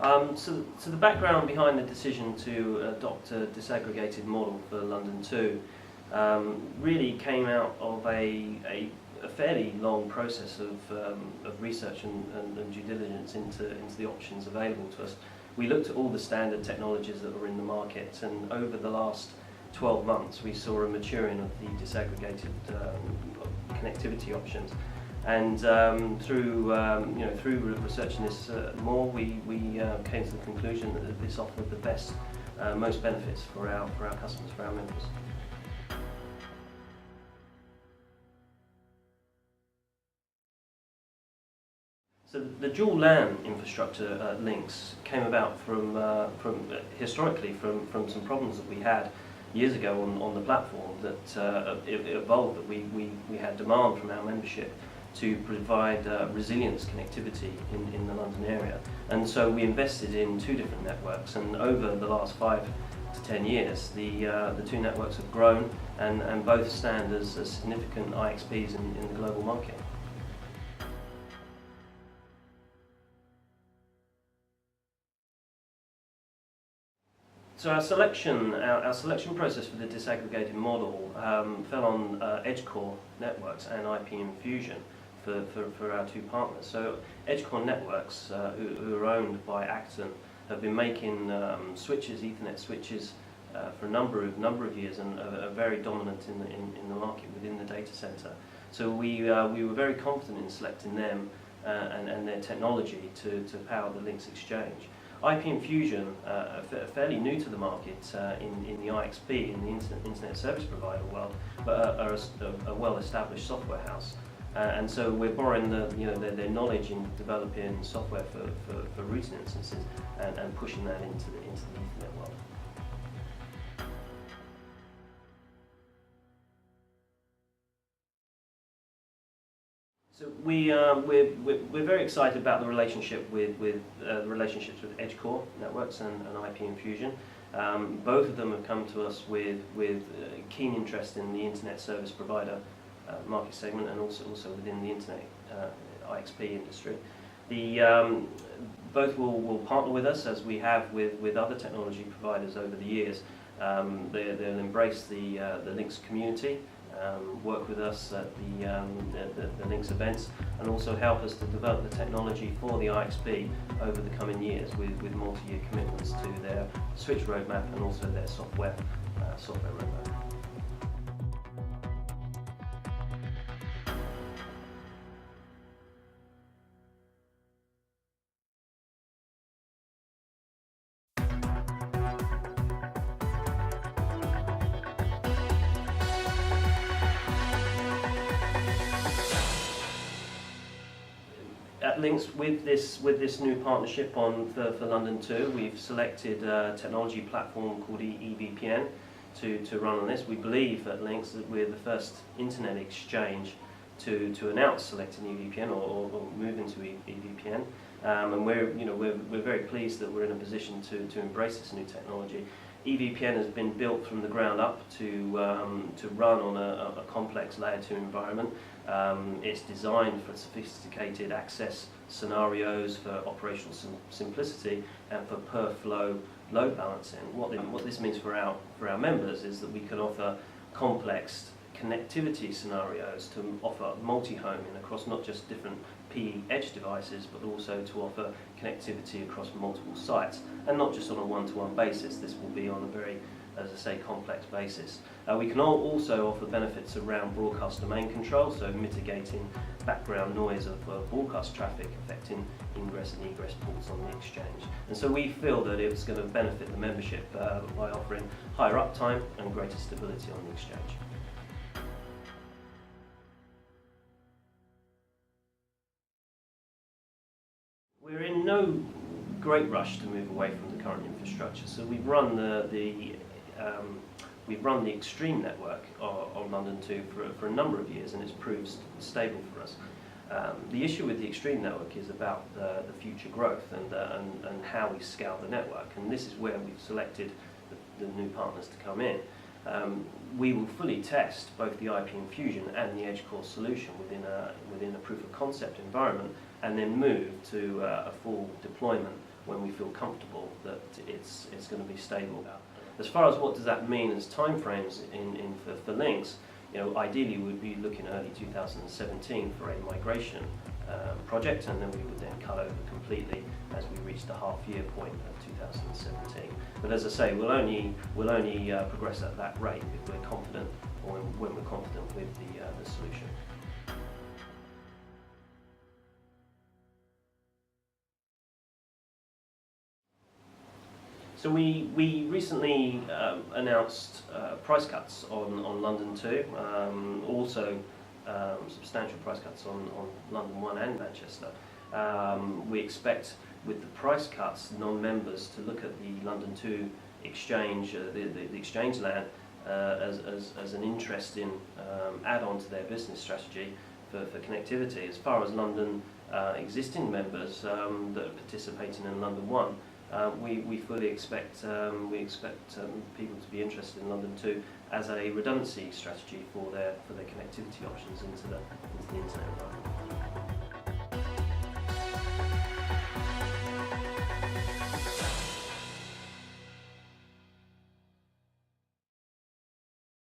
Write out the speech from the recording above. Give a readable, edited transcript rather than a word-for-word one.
So the background behind the decision to adopt a disaggregated model for LON2 really came out of a fairly long process of research and due diligence into the options available to us. We looked at all the standard technologies that were in the market, and over the last 12 months we saw a maturing of the disaggregated connectivity options. And through researching this more, we came to the conclusion that this offered the best, most benefits for our customers, for our members. So the dual LAN infrastructure LINX came about from historically from some problems that we had years ago on the platform, that it evolved that we had demand from our membership to provide resilience connectivity in the London area. And so we invested in two different networks, and over the last 5 to 10 years the two networks have grown and both stand as significant IXPs in the global market. So our selection process for the disaggregated model fell on Edgecore Networks and IP Infusion for our two partners. So Edgecore Networks, who are owned by Acton, have been making switches, Ethernet switches, for a number of years, and are very dominant in the market within the data center. So we were very confident in selecting them and their technology to power the LINX exchange. IP Infusion, fairly new to the market in the IXP, in the Internet Service Provider world, but are a well-established software house. And so we're borrowing their knowledge in developing software for routing instances and pushing that into the Ethernet world. So we're very excited about the relationship with relationships with Edgecore Networks and IP Infusion. Both of them have come to us with keen interest in the Internet Service Provider market segment, and also within the Internet IXP industry. Both will partner with us, as we have with other technology providers over the years. They'll embrace the LINX community, work with us at the LINX events, and also help us to develop the technology for the IXP over the coming years with multi-year commitments to their switch roadmap and also their software roadmap. At LINX, with this new partnership for LON2, we've selected a technology platform called EVPN to run on this. We believe at LINX that we're the first internet exchange to announce selecting EVPN or move into EVPN, and we're very pleased that we're in a position to embrace this new technology. EVPN has been built from the ground up to run on a complex layer 2 environment. It's designed for sophisticated access scenarios, for operational simplicity, and for per-flow load balancing. What this means for our members is that we can offer complex connectivity scenarios to offer multi-homing across not just different PE edge devices, but also to offer connectivity across multiple sites, and not just on a one-to-one basis. This will be on a very, as I say, complex basis. We can also offer benefits around broadcast domain control, so mitigating background noise of broadcast traffic affecting ingress and egress ports on the exchange. And so we feel that it's going to benefit the membership by offering higher uptime and greater stability on the exchange. We're in no great rush to move away from the current infrastructure, so we've run we've run the Extreme network on LON2 for a number of years, and it's proved stable for us. The issue with the Extreme network is about the future growth and how we scale the network, and this is where we've selected the new partners to come in. We will fully test both the IP Infusion and the Edgecore solution within a proof of concept environment, and then move to a full deployment when we feel comfortable that it's going to be stable. As far as what does that mean as timeframes for LINX, ideally we'd be looking early 2017 for a migration project, and then we would then cut over completely as we reach the half-year point of 2017. But as I say, we'll only progress at that rate if we're confident, or when we're confident with the solution. So we recently announced price cuts on London 2, also substantial price cuts on London 1 and Manchester. We expect with the price cuts non-members to look at the London 2 exchange, the exchange LAN, as an interesting add-on to their business strategy for connectivity. As far as London existing members that are participating in London 1, we fully expect people to be interested in London 2 as a redundancy strategy for their connectivity options into the internet environment.